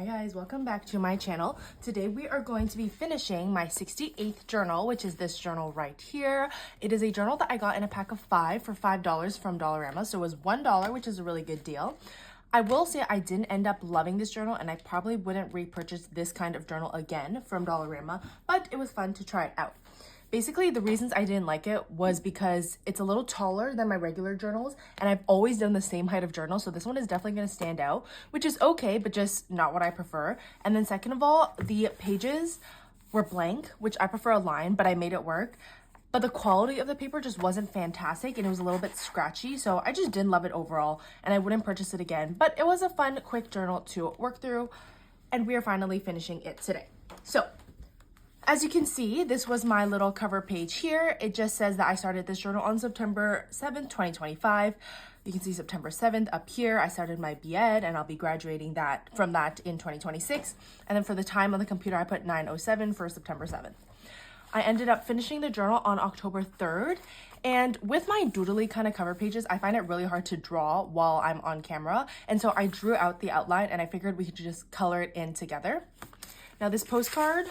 guys, welcome back to my channel. Today we are going to be finishing my 68th journal, which is this journal right here. It is a journal that I got in a pack of 5 for $5 from Dollarama, so it was $1, which is a really good deal. I will say I didn't end up loving this journal, and I probably wouldn't repurchase this kind of journal again from Dollarama, but it was fun to try it out. Basically, the reasons I didn't like it was because it's a little taller than my regular journals, and I've always done the same height of journal, so this one is definitely going to stand out, which is okay, but just not what I prefer. And then second of all, the pages were blank, which I prefer a line, but I made it work. But the quality of the paper just wasn't fantastic, and it was a little bit scratchy, so I just didn't love it overall, and I wouldn't purchase it again. But it was a fun, quick journal to work through, and we are finally finishing it today. So, as you can see, this was my little cover page here. It just says that I started this journal on September 7th, 2025. You can see September 7th up here. I started my B.Ed, and I'll be graduating from that in 2026. And then for the time on the computer, I put 9:07 for September 7th. I ended up finishing the journal on October 3rd. And with my doodly kind of cover pages, I find it really hard to draw while I'm on camera. And so I drew out the outline, and I figured we could just color it in together. Now this postcard,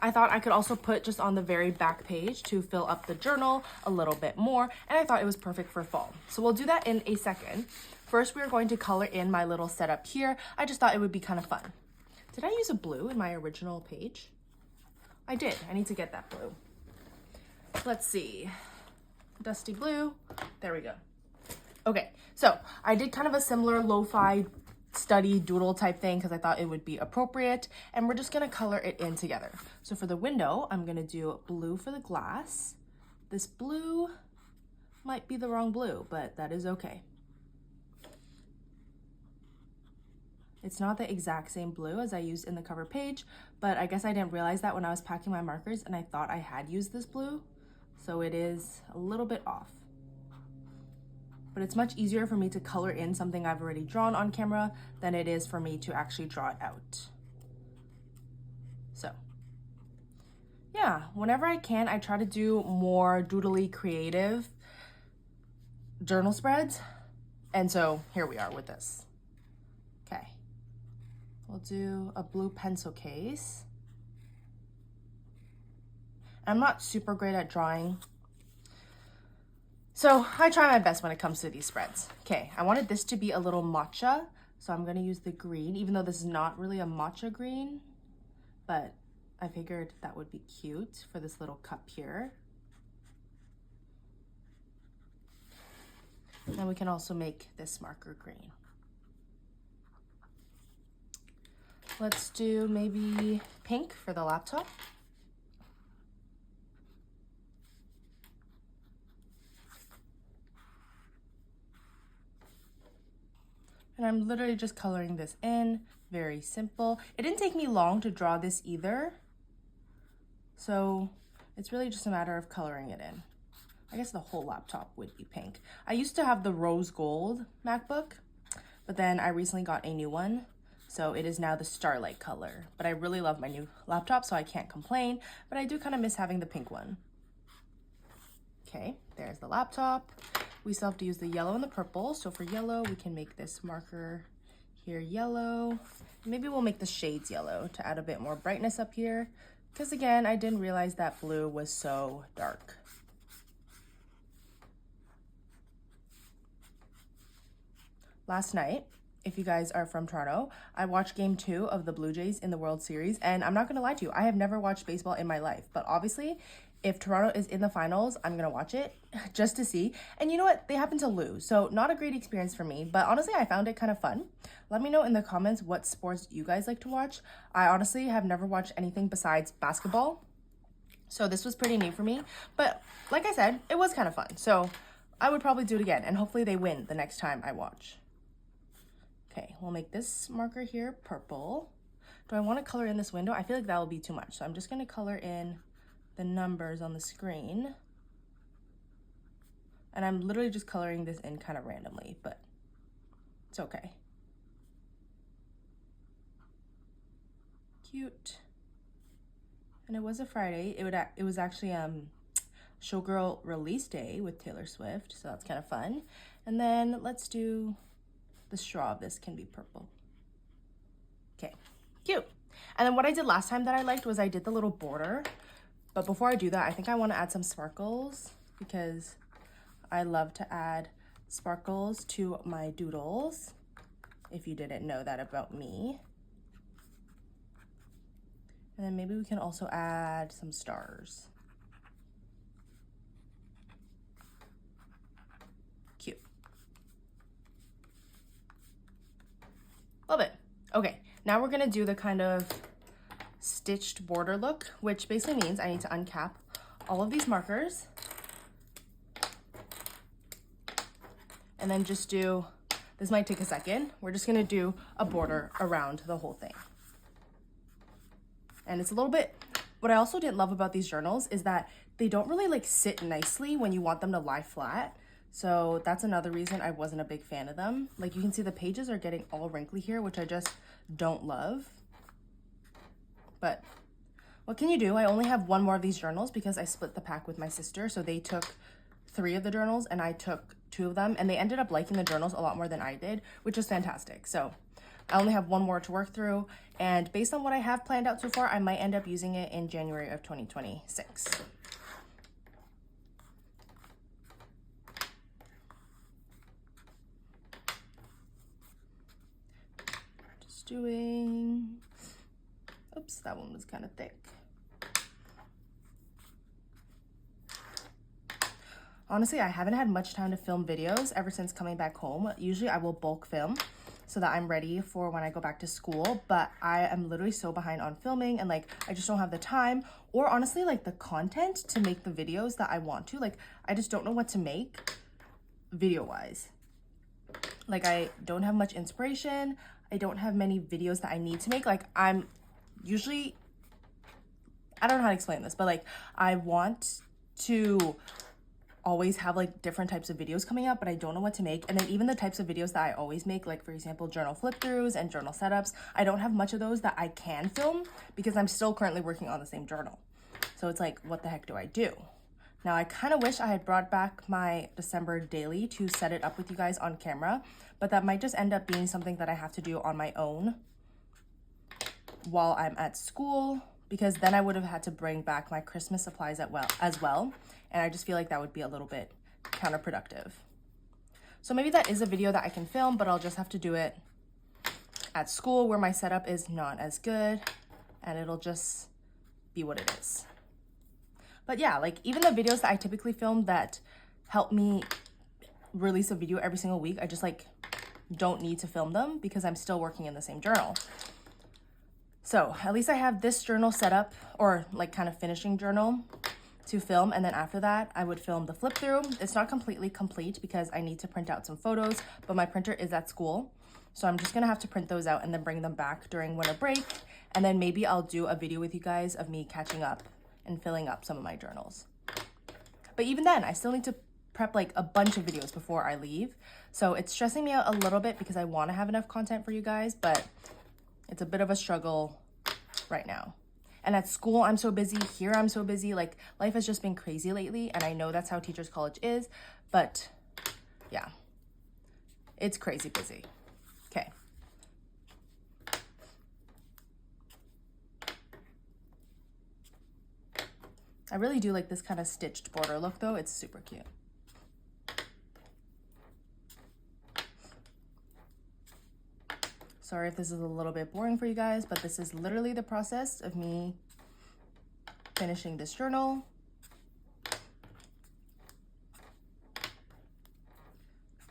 I thought I could also put just on the very back page to fill up the journal a little bit more, and I thought it was perfect for fall. So we'll do that in a second. First, we're going to color in my little setup here. I just thought it would be kind of fun. Did I use a blue in my original page? I did. I need to get that blue. Let's see. Dusty blue. There we go. Okay, so I did kind of a similar lo-fi study doodle type thing because I thought it would be appropriate, and we're just going to color it in together. So for the window, I'm going to do blue for the glass. This blue might be the wrong blue, but that is okay. It's not the exact same blue as I used in the cover page, but I guess I didn't realize that when I was packing my markers, and I thought I had used this blue, so it is a little bit off. But it's much easier for me to color in something I've already drawn on camera than it is for me to actually draw it out. So, yeah, whenever I can, I try to do more doodly creative journal spreads. And so here we are with this. Okay, we'll do a blue pencil case. I'm not super great at drawing, so I try my best when it comes to these spreads. Okay, I wanted this to be a little matcha, so I'm gonna use the green, even though this is not really a matcha green, but I figured that would be cute for this little cup here. And we can also make this marker green. Let's do maybe pink for the laptop. And I'm literally just coloring this in, very simple. It didn't take me long to draw this either, so it's really just a matter of coloring it in. I guess the whole laptop would be pink. I used to have the rose gold MacBook, but then I recently got a new one, so it is now the starlight color. But I really love my new laptop, so I can't complain, but I do kind of miss having the pink one. Okay, there's the laptop. We still have to use the yellow and the purple. So for yellow, we can make this marker here yellow. Maybe we'll make the shades yellow to add a bit more brightness up here. Because again, I didn't realize that blue was so dark. Last night, if you guys are from Toronto, I watched Game 2 of the Blue Jays in the World Series. And I'm not going to lie to you, I have never watched baseball in my life. But obviously, if Toronto is in the finals, I'm going to watch it just to see. And you know what? They happen to lose. So not a great experience for me. But honestly, I found it kind of fun. Let me know in the comments what sports you guys like to watch. I honestly have never watched anything besides basketball. So this was pretty new for me. But like I said, it was kind of fun. So I would probably do it again. And hopefully they win the next time I watch. Okay, we'll make this marker here purple. Do I want to color in this window? I feel like that will be too much. So I'm just going to color in the numbers on the screen. And I'm literally just coloring this in kind of randomly, but it's okay. Cute. And it was a Friday. It was actually Showgirl release day with Taylor Swift, so that's kind of fun. And then let's do the straw of this can be purple. cute. And then what I did last time that I liked was I did the little border. But before I do that, I think I want to add some sparkles because I love to add sparkles to my doodles, if you didn't know that about me. And then maybe we can also add some stars. Cute. Love it. Okay, now we're gonna do the kind of stitched border look, which basically means I need to uncap all of these markers and then just do, this might take a second, we're just gonna do a border around the whole thing. And it's a little bit, what I also didn't love about these journals is that they don't really like sit nicely when you want them to lie flat. So that's another reason I wasn't a big fan of them. Like you can see the pages are getting all wrinkly here, which I just don't love. But what can you do? I only have one more of these journals because I split the pack with my sister. So they took 3 of the journals and I took 2 of them, and they ended up liking the journals a lot more than I did, which is fantastic. So I only have one more to work through, and based on what I have planned out so far, I might end up using it in January of 2026. Just doing, oops, that one was kind of thick. Honestly, I haven't had much time to film videos ever since coming back home. Usually I will bulk film so that I'm ready for when I go back to school, but I am literally so behind on filming and like I just don't have the time or honestly like the content to make the videos that I want to. Like I just don't know what to make video wise. Like I don't have much inspiration. I don't have many videos that I need to make. Like I'm usually, I don't know how to explain this, but like I want to always have like different types of videos coming up, but I don't know what to make. And then even the types of videos that I always make, like for example, journal flip throughs and journal setups, I don't have much of those that I can film because I'm still currently working on the same journal. So it's like, what the heck do I do? Now I kind of wish I had brought back my December daily to set it up with you guys on camera, but that might just end up being something that I have to do on my own while I'm at school, because then I would have had to bring back my Christmas supplies as well. And I just feel like that would be a little bit counterproductive. So maybe that is a video that I can film, but I'll just have to do it at school where my setup is not as good and it'll just be what it is. But yeah, like even the videos that I typically film that help me release a video every single week, I just like don't need to film them because I'm still working in the same journal. So at least I have this journal set up, or like kind of finishing journal to film, and then after that I would film the flip through. It's not completely complete because I need to print out some photos, but my printer is at school, so I'm just gonna have to print those out and then bring them back during winter break, and then maybe I'll do a video with you guys of me catching up and filling up some of my journals. But even then I still need to prep like a bunch of videos before I leave, so it's stressing me out a little bit because I want to have enough content for you guys, but it's a bit of a struggle right now. And at school, I'm so busy. Here, I'm so busy. Like, life has just been crazy lately. And I know that's how Teachers College is. But, yeah. It's crazy busy. Okay. I really do like this kind of stitched border look, though. It's super cute. Sorry if this is a little bit boring for you guys, but this is literally the process of me finishing this journal.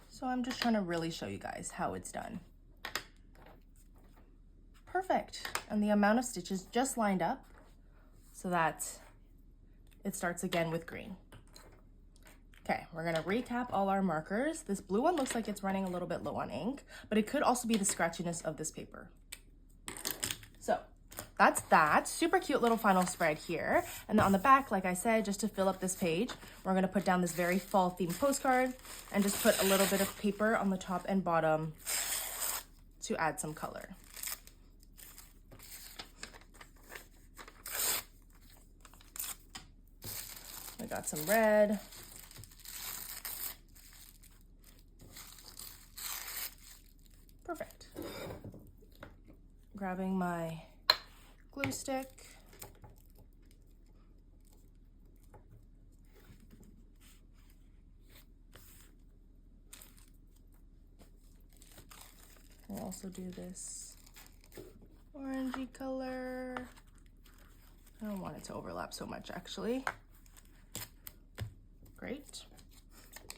So I'm just trying to really show you guys how it's done. Perfect. And the amount of stitches just lined up so that it starts again with green. Okay, we're gonna recap all our markers. This blue one looks like it's running a little bit low on ink, but it could also be the scratchiness of this paper. So that's that. Super cute little final spread here. And then on the back, like I said, just to fill up this page, we're gonna put down this very fall themed postcard and just put a little bit of paper on the top and bottom to add some color. We got some red. Perfect. Grabbing my glue stick. We'll also do this orangey color. I don't want it to overlap so much, actually. Great.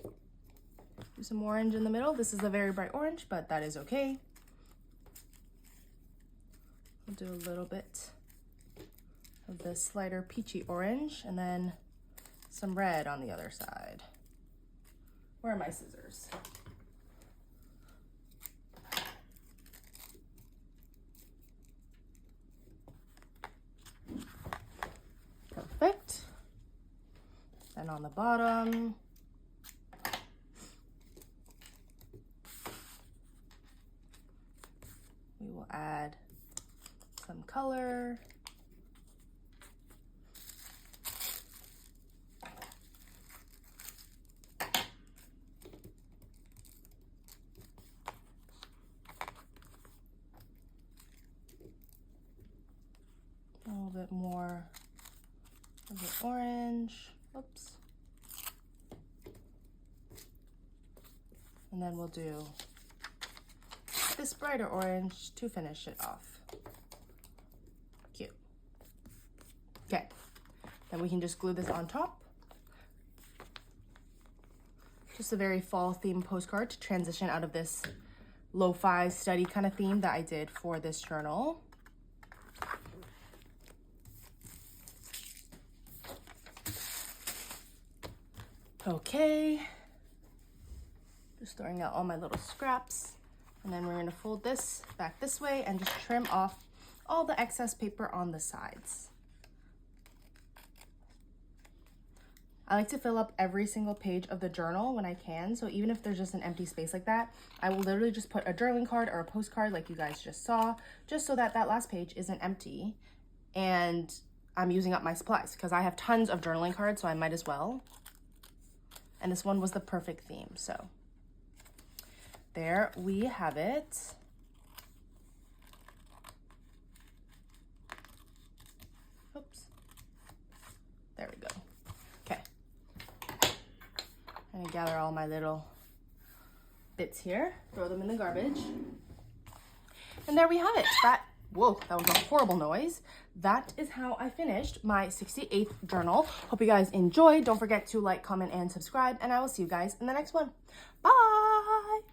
Do some orange in the middle. This is a very bright orange, but that is okay. I'll do a little bit of this lighter peachy orange and then some red on the other side. Where are my scissors? Perfect. Then on the bottom, we will add some color. A little bit more of the orange. Oops. And then we'll do this brighter orange to finish it off. Cute. Okay, then we can just glue this on top. Just a very fall theme postcard to transition out of this lo-fi study kind of theme that I did for this journal. Okay, just throwing out all my little scraps, and then we're going to fold this back this way and just trim off all the excess paper on the sides. I like to fill up every single page of the journal when I can, so even if there's just an empty space like that, I will literally just put a journaling card or a postcard like you guys just saw, just so that that last page isn't empty and I'm using up my supplies, because I have tons of journaling cards, so I might as well. And this one was the perfect theme, so there we have it. Oops. There we go. Okay. I'm gonna gather all my little bits here, throw them in the garbage. And there we have it. Whoa, that was a horrible noise. That is how I finished my 68th journal. Hope you guys enjoyed. Don't forget to like, comment, and subscribe, and I will see you guys in the next one. Bye!